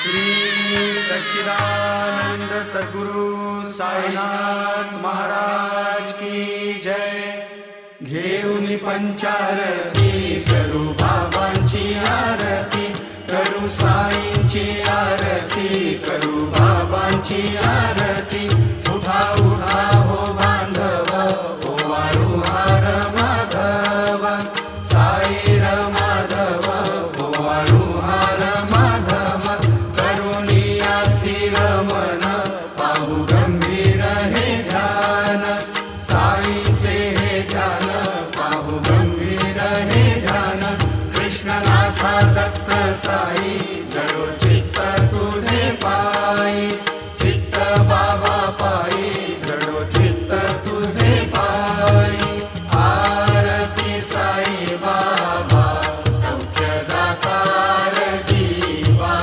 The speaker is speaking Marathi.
श्री सच्चिदानंद सद्गुरु साईनाथ महाराज की जय। घेऊन पंचारती करू बाबांची आरती, करू साईंची आरती, करू बाबांची आरती। उठा उठा हो बांधव, ओवाळू हार माधव, साई र माधव, ओवाळू हार माधव। करुणिया स्थिर मन, पाहू गंभीर हे ध्यान, साईंचे हे ध्यान, पाहू गंभीर हे ध्यान। कृष्णनाथा दत्त साई, जडो चित्त तुझे पायी, चित्त बाबा पायी, जडो चित्त तुझे पायी। आरती साई बाबा, सौख्य दातार जीवा,